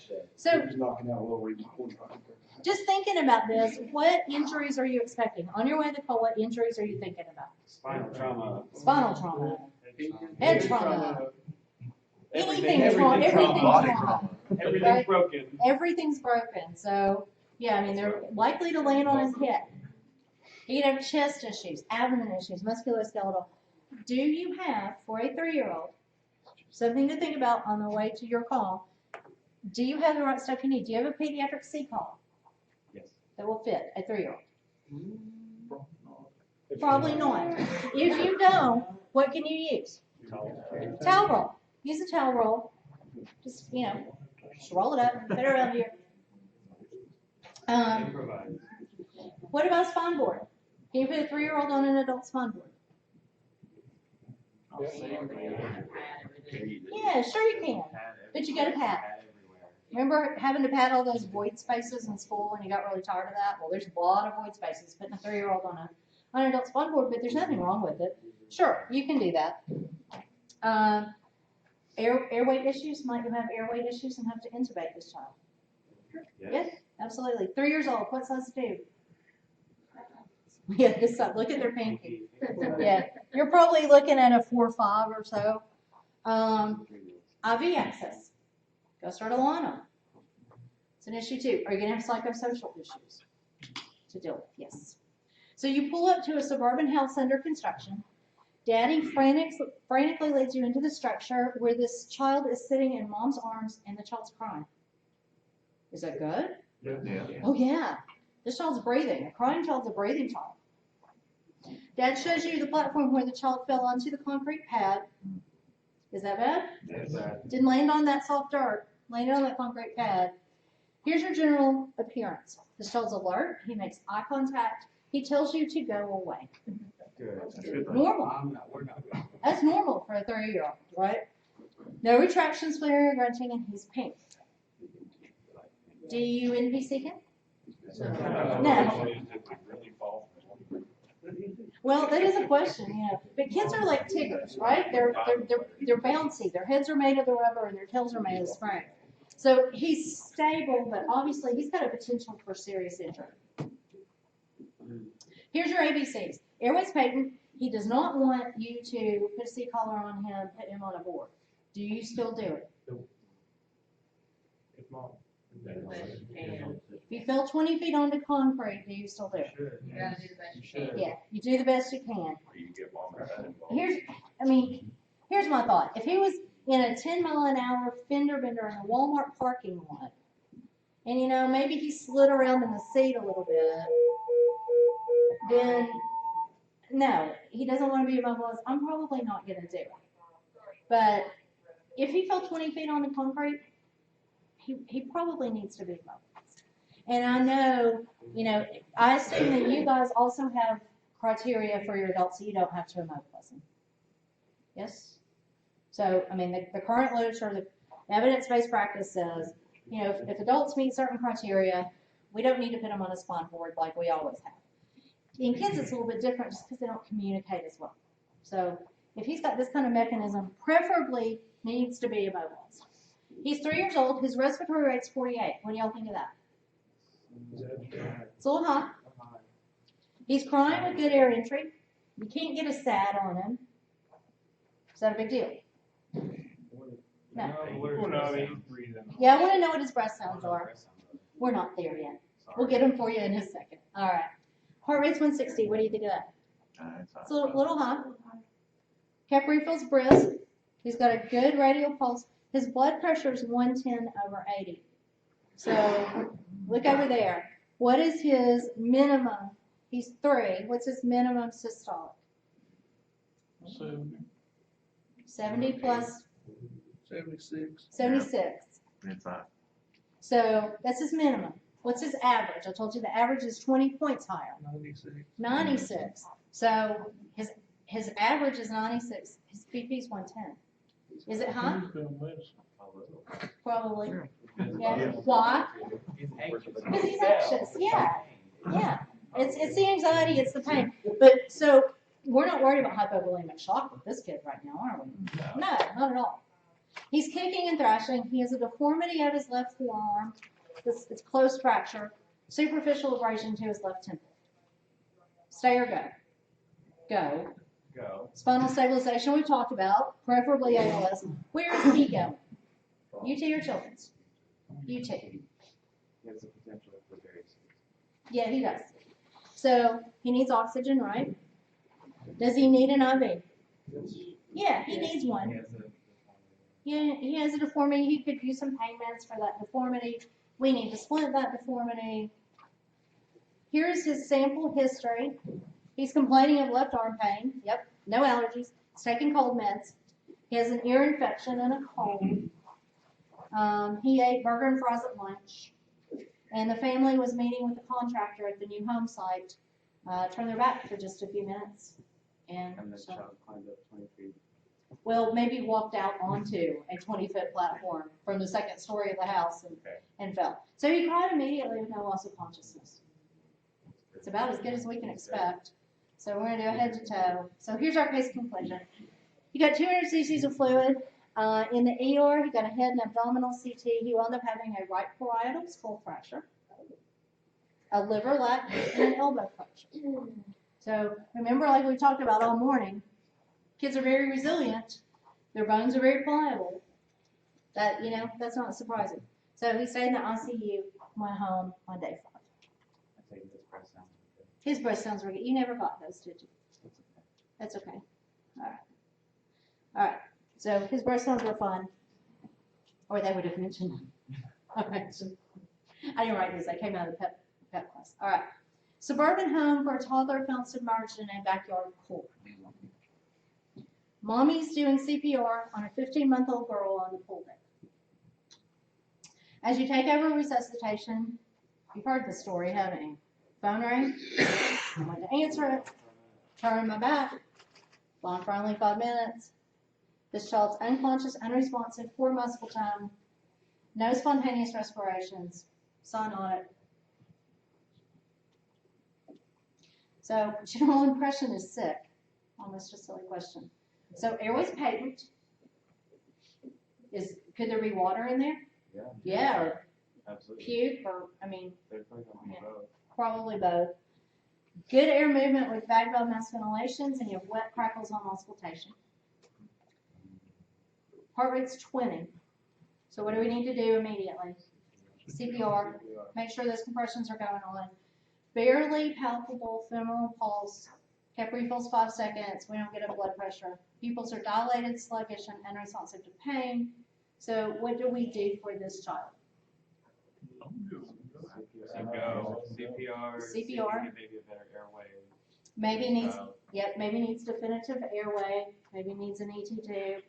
just thinking about this, what injuries are you expecting? On your way to call, what injuries are you thinking about? Spinal trauma. Spinal trauma, head trauma, anything Everything trauma, everything Body trauma. Everything's Right. broken. Everything's broken. So yeah, I mean they're likely to land on his head. He could have chest issues, abdomen issues, musculoskeletal. Do you have, for a 3-year-old, something to think about on the way to your call? Do you have the right stuff you need? Do you have a pediatric C-call Yes. that will fit a 3-year-old? Probably not. If you don't, what can you use? Towel roll. Use a towel roll. Just, just roll it up, put it around here. Improvise. What about a spine board? Can you put a 3-year-old on an adult spine board? Yeah, sure you can. But you got to pad. Remember having to pad all those void spaces in school when you got really tired of that? Well, there's a lot of void spaces. Putting a 3-year-old on an adult spine board, but there's nothing wrong with it. Sure, you can do that. Airway issues, might you have airway issues and have to intubate this child? Yes, absolutely. 3 years old, what size tube? Yeah, this side, look at their pinky. Yeah, you're probably looking at a 4 or 5 or so. IV access. Go start a line on. It's an issue too. Are you going to have psychosocial issues to deal with? Yes. So you pull up to a suburban house under construction. Daddy frantically leads you into the structure where this child is sitting in mom's arms and the child's crying. Is that good? Yeah. Oh yeah. This child's breathing. A crying child's a breathing child. Dad shows you the platform where the child fell onto the concrete pad. Is that bad? Yes. Didn't land on that soft dirt, landed on that concrete pad. Here's your general appearance. The child's alert, he makes eye contact, he tells you to go away. Good. Normal. We're not. That's normal for a 3-year-old, right? No retractions, flaring, or grunting, and he's pink. Do you NPC him? No. Well, that is a question, you know. But kids are like tigers, right? They're bouncy. Their heads are made of the rubber and their tails are made of spring. So he's stable, but obviously he's got a potential for serious injury. Here's your ABCs. Airways patent. He does not want you to put a seat collar on him, put him on a board. Do you still do it? If not, If you fell 20 feet onto concrete, do you still do it? You gotta do the best you can. Yeah, you do the best you can. You get mom or dad involved. Here's my thought. If he was in a 10-mile-an-hour fender bender in a Walmart parking lot, and you know, maybe he slid around in the seat a little bit, then no, he doesn't want to be immobilized. I'm probably not going to do it. But if he fell 20 feet on the concrete, he probably needs to be immobilized. And I know, you know, I assume that you guys also have criteria for your adults so you don't have to immobilize them. Yes? So, I mean, the current literature, the evidence-based practice says, you know, if adults meet certain criteria, we don't need to put them on a spine board like we always have. In kids, it's a little bit different just because they don't communicate as well. So if he's got this kind of mechanism, preferably needs to be immobilized. He's 3 years old. His respiratory rate's 48. What do y'all think of that? It's a little high. He's crying with good air entry. You can't get a SAD on him. Is that a big deal? No. Yeah, I want to know what his breath sounds are. We're not there yet. We'll get them for you in a second. All right. Heart rate's 160. What do you think of that? It's a little high. Capillary feels brisk. He's got a good radial pulse. His blood pressure is 110/80. So look over there. What is his minimum? He's 3. What's his minimum systolic? 70 plus 76. 76. It's not. So that's his minimum. What's his average? I told you the average is 20 points higher. 96. 96. So his average is 96. His BP is 110. Is it high? Who's doing medicine? Probably. Yeah. Why? Because he's anxious. Yeah. Yeah. It's the anxiety. It's the pain. But so we're not worried about hypovolemic shock with this kid right now, are we? No, not at all. He's kicking and thrashing. He has a deformity of his left forearm. It's closed fracture. Superficial abrasion to his left temple. Stay or go? Go. Go. Spinal stabilization we've talked about, preferably ALS. Where is he going? UT or Children's? UT. He has the potential for various. Yeah, he does. So he needs oxygen, right? Does he need an IV? Yeah, he needs one. He has a. Yeah, he has a deformity. He could use some pain meds for that deformity. We need to splint that deformity. Here's his sample history. He's complaining of left arm pain. Yep, no allergies. He's taking cold meds. He has an ear infection and a cold. He ate burger and fries at lunch. And the family was meeting with the contractor at the new home site. Turned their back for just a few minutes. And the So, child climbed up 20 feet. well, maybe walked out onto a 20-foot platform from the second story of the house and fell. So he cried immediately with no loss of consciousness. It's about as good as we can expect. So we're going to do a head to toe. So here's our case conclusion. You got 200 cc's of fluid. In the ER, he got a head and abdominal CT. He wound up having a right parietal skull fracture, a liver lap, and an elbow fracture. So remember, like we talked about all morning, kids are very resilient. Their bones are very pliable. That, you know, that's not surprising. So he stayed in the ICU, went home on day 5. I think this breath sounds good. His breath sounds really good. You never got those, did you? That's okay. All right. All right. So his breast sounds were fun, or they would have mentioned them. All right. I didn't write these. They came out of the pep class. All right. Suburban home for a toddler found submerged in a backyard pool. Mommy's doing CPR on a 15-month-old girl on the pool deck. As you take over resuscitation, you've heard the story, haven't you? Phone rang, I went to answer it, turned my back, gone for only 5 minutes. This child's unconscious, unresponsive, poor muscle tone, no spontaneous respirations, sign on it. So general impression is sick. Almost a silly question. So airway's patent. Could there be water in there? Yeah. Yeah, or Absolutely. puke, or I mean, They're probably gonna Yeah. both. probably both. Good air movement with vague valve mask ventilations, and you have wet crackles on auscultation. Heart rate's 20. So what do we need to do immediately? CPR. Make sure those compressions are going on. Barely palpable femoral pulse. Kept refills 5 seconds. We don't get a blood pressure. Pupils are dilated, sluggish, and unresponsive to pain. So what do we do for this child? CPR. See if you CPR. can get maybe a better airway. Maybe needs, Child. maybe needs definitive airway. Maybe needs an ET tube.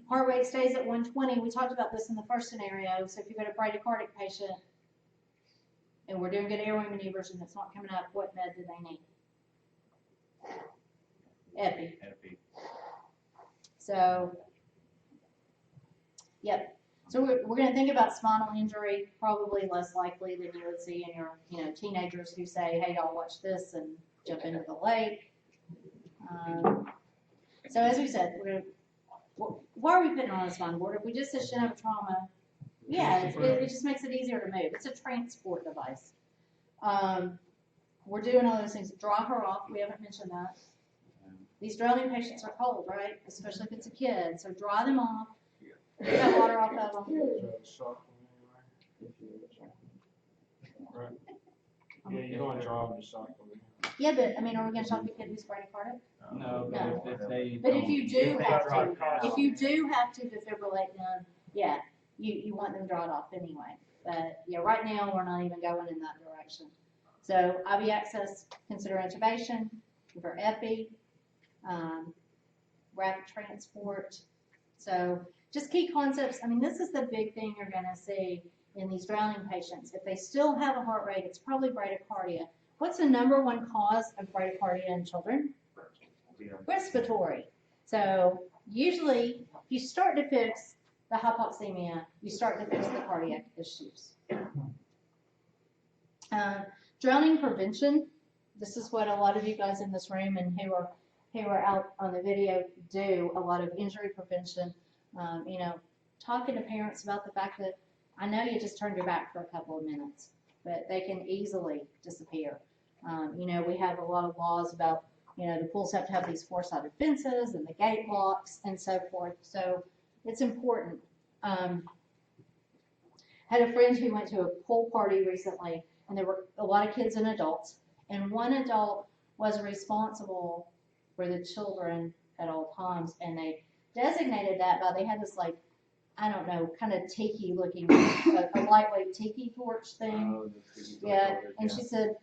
Heart rate stays at 120. We talked about this in the first scenario. So if you've got a bradycardic patient and we're doing good airway maneuvers and it's not coming up, what med do they need? Epi. Epi. So, yep. So we're going to think about spinal injury, probably less likely than you would see in your, teenagers who say, "Hey, y'all, watch this," and jump into the lake. So as we said, why are we putting on a spinal board? If we just said she didn't have a trauma, yeah, it just makes it easier to move. It's a transport device. We're doing all those things. Draw her off. We haven't mentioned that. These drowning patients are cold, right? Especially if it's a kid. So dry them off. Get that water off of them. Right. Yeah, you don't want to draw them to shock them. Yeah, but I mean, are we going to talk to a kid who's bradycardic? No, No. but if they. But if you do if they have draw to, down- if you do have to defibrillate them, yeah, you want them drawn off anyway. But yeah, right now we're not even going in that direction. So IV access, consider intubation, for epi, rapid transport. So just key concepts. I mean, this is the big thing you're going to see in these drowning patients. If they still have a heart rate, it's probably bradycardia. What's the number one cause of bradycardia in children? Respiratory. So usually, if you start to fix the hypoxemia, you start to fix the cardiac issues. Drowning prevention. This is what a lot of you guys in this room and who are out on the video do, a lot of injury prevention. Talking to parents about the fact that I know you just turned your back for a couple of minutes, but they can easily disappear. We have a lot of laws about, the pools have to have these 4-sided fences and the gate locks and so forth. So it's important. Had a friend who went to a pool party recently, and there were a lot of kids and adults, and one adult was responsible for the children at all times, and they designated that by, they had this kind of tiki looking, a lightweight tiki torch thing. Oh, the tiki Yeah, torch, and she said,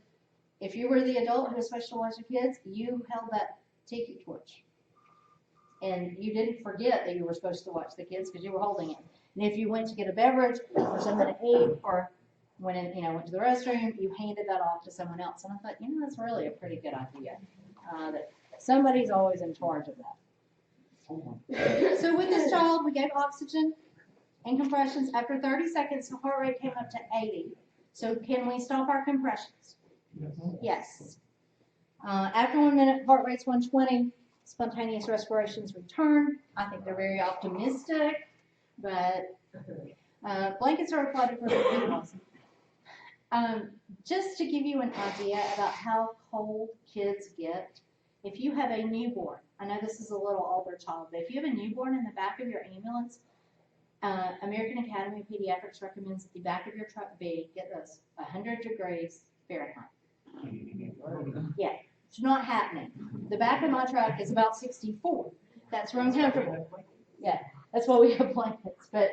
if you were the adult who was supposed to watch the kids, you held that tiki torch. And you didn't forget that you were supposed to watch the kids because you were holding it. And if you went to get a beverage or something to eat or went to the restroom, you handed that off to someone else. And I thought, that's really a pretty good idea. That somebody's always in charge of that. So with this child, we gave oxygen and compressions. After 30 seconds, the heart rate came up to 80. So can we stop our compressions? Yes. After 1 minute, heart rate's 120. Spontaneous respirations return. I think they're very optimistic, but blankets are applied to prevent heat loss. Just to give you an idea about how cold kids get, if you have a newborn, I know this is a little older child, but if you have a newborn in the back of your ambulance, American Academy of Pediatrics recommends that the back of your truck be, get this, 100 degrees Fahrenheit. Yeah, it's not happening. The back of my truck is about 64. That's room temperature. Yeah, that's why we have blankets. But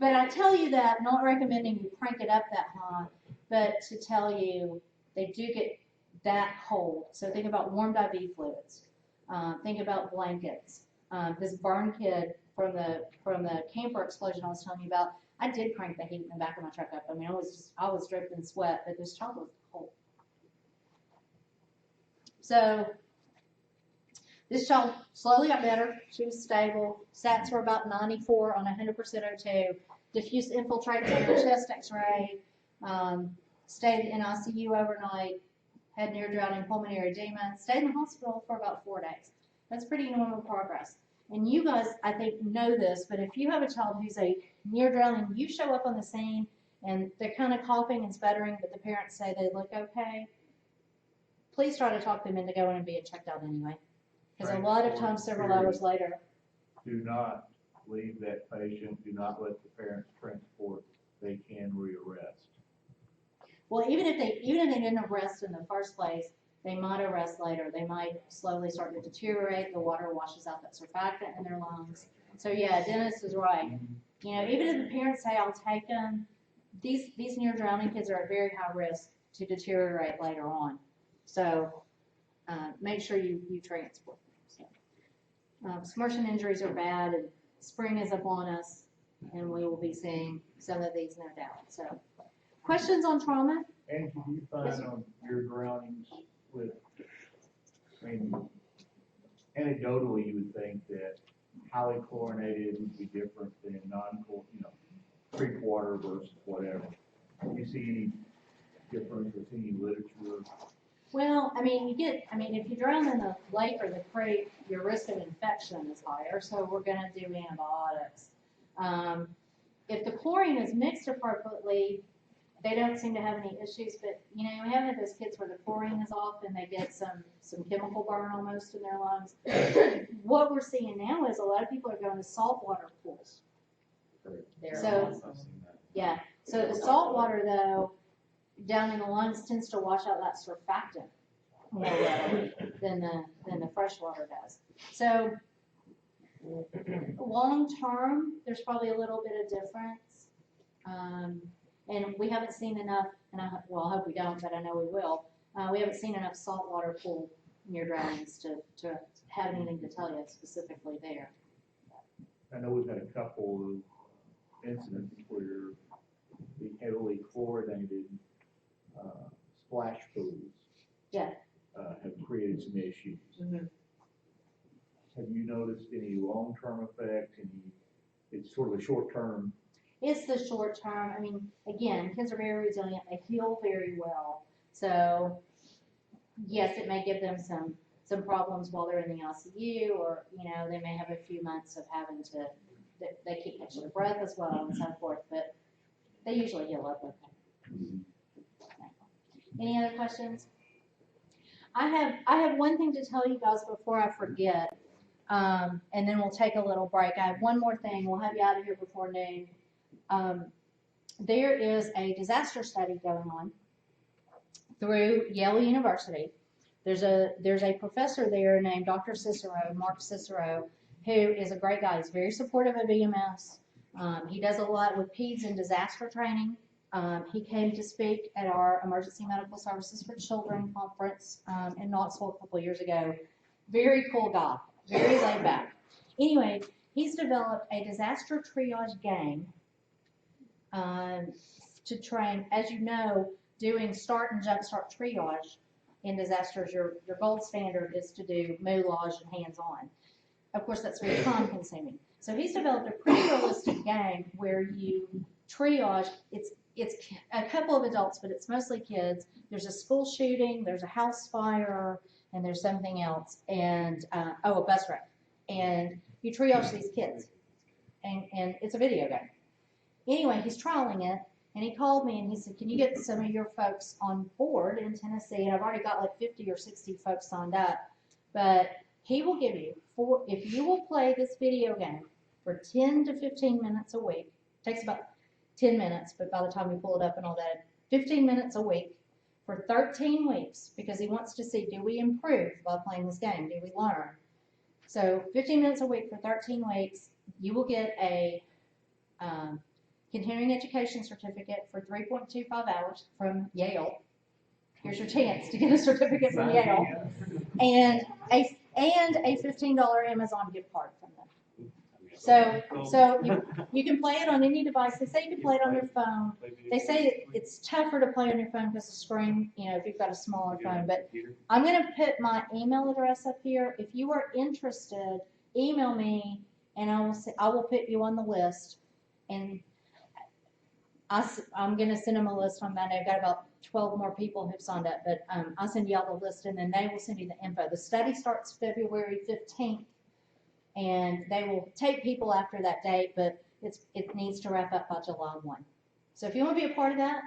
I tell you that, not recommending you crank it up that high, but to tell you, they do get that cold. So think about warmed IV fluids. Think about blankets. This burn kid from the camper explosion I was telling you about, I did crank the heat in the back of my truck up. I mean, I was dripping sweat, but this child was cold. So this child slowly got better. She was stable. Sats were about 94 on 100% O2. Diffuse infiltrates on her chest X-ray. Stayed in ICU overnight. Had near drowning pulmonary edema. Stayed in the hospital for about 4 days. That's pretty normal progress. And you guys, I think, know this, but if you have a child who's a near drowning, you show up on the scene and they're kind of coughing and sputtering, but the parents say they look okay, please try to talk them into going and being checked out anyway. Because a lot of times, several hours later. Do not leave that patient, do not let the parents transport, they can rearrest. Well, even if they didn't arrest in the first place, they might arrest later. They might slowly start to deteriorate. The water washes out that surfactant in their lungs. So yeah, Dennis is right. You know, even if the parents say, I'll take them, these near drowning kids are at very high risk to deteriorate later on. So make sure you transport them. So, submersion injuries are bad, and spring is upon us, and we will be seeing some of these, no doubt. So, questions on trauma? And do you find on your drownings with, I mean, anecdotally, you would think that highly chlorinated would be different than creek water versus whatever. Do you see any difference with any literature? Well, I mean, if you drown in the lake or the creek, your risk of infection is higher, so we're going to do antibiotics. If the chlorine is mixed appropriately, they don't seem to have any issues, but, you know, we have had those kids where the chlorine is off and they get some chemical burn almost in their lungs. What we're seeing now is a lot of people are going to saltwater pools. So, yeah, so the salt water, though, down in the lungs tends to wash out that surfactant more readily than the fresh water does. So long term, there's probably a little bit of difference. And we haven't seen enough, and I hope we don't, but I know we will. We haven't seen enough saltwater pool near drownings to have anything to tell you specifically there. I know we've had a couple of incidents where the heavily chlorinated splash pools have created some issues. Mm-hmm. Have you noticed any long-term effect? It's sort of a short-term. It's the short term. I mean, again, kids are very resilient. They heal very well. So, yes, it may give them some problems while they're in the ICU, or, you know, they may have a few months of having to, they keep catching their breath as well and so forth, but they usually heal up okay. Any other questions? I have one thing to tell you guys before I forget, and then we'll take a little break. I have one more thing. We'll have you out of here before noon. There is a disaster study going on through Yale University. There's a professor there named Dr. Cicero, Mark Cicero, who is a great guy. He's very supportive of EMS. He does a lot with Peds and disaster training. He came to speak at our Emergency Medical Services for Children conference in Knoxville a couple years ago. Very cool guy, very laid back. Anyway, he's developed a disaster triage game to train. As you know, doing start and jump start triage in disasters, your gold standard is to do moulage and hands-on. Of course, that's very time consuming. So he's developed a pretty realistic game where you triage. It's a couple of adults, but it's mostly kids. There's a school shooting, there's a house fire, and there's something else, and a bus wreck. And you triage these kids, and it's a video game. Anyway, he's trialing it, and he called me and he said, can you get some of your folks on board in Tennessee? And I've already got like 50 or 60 folks signed up, but he will give you, if you will play this video game for 10 to 15 minutes a week, takes about 10 minutes, but by the time we pull it up and all that, 15 minutes a week for 13 weeks, because he wants to see, do we improve by playing this game? Do we learn? So 15 minutes a week for 13 weeks, you will get a continuing education certificate for 3.25 hours from Yale. Here's your chance to get a certificate from Yale. And a $15 Amazon gift card from them. So you can play it on any device. They say you can play it on your phone. They say it's tougher to play on your phone because the screen, if you've got a smaller phone. But I'm going to put my email address up here. If you are interested, email me, and I will put you on the list. And I'm going to send them a list on Monday. I've got about 12 more people who've signed up, but I'll send you all the list, and then they will send you the info. The study starts February 15th, and they will take people after that date, but it needs to wrap up by July 1. So if you want to be a part of that,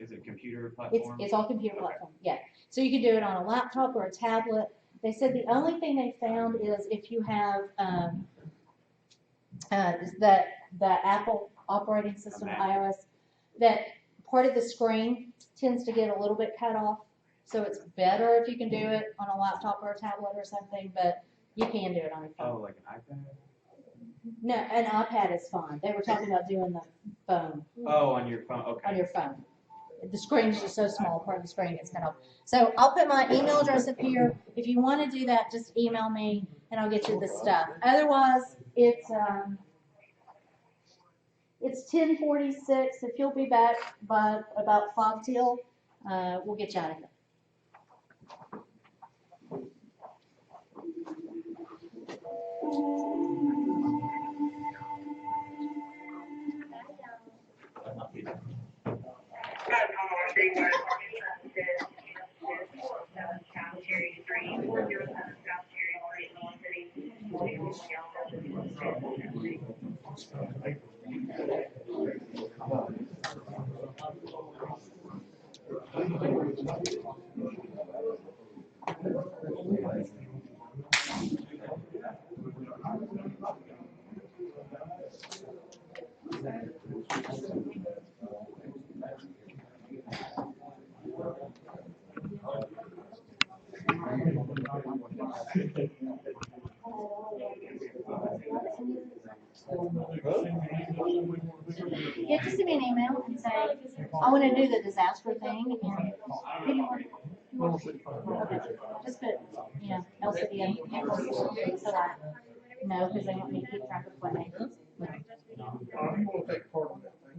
Is it computer platform? it's all computer platform, yeah. So you can do it on a laptop or a tablet. They said the only thing they found is if you have the Apple operating system, Mac. iOS, that part of the screen tends to get a little bit cut off. So it's better if you can do it on a laptop or a tablet or something, but you can do it on your phone. Oh, like an iPad? No, an iPad is fine. They were talking about doing the phone Oh, on your phone, okay. on your phone. The screen is just so small, part of the screen gets cut off. So I'll put my email address up here. If you want to do that, just email me and I'll get you the stuff. Otherwise, it's 10:46. If you'll be back by about 5 till, we'll get you out of here. Yeah, just send me an email and say, I want to do the disaster thing, and okay, just put, LCD and so I know, because they want me to keep track of what they. I'm gonna take part in that thing.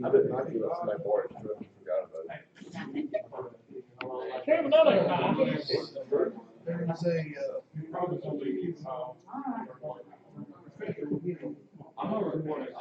I've been knocking up my board, I forgot about it. Here's another guy. There's I'm gonna report it.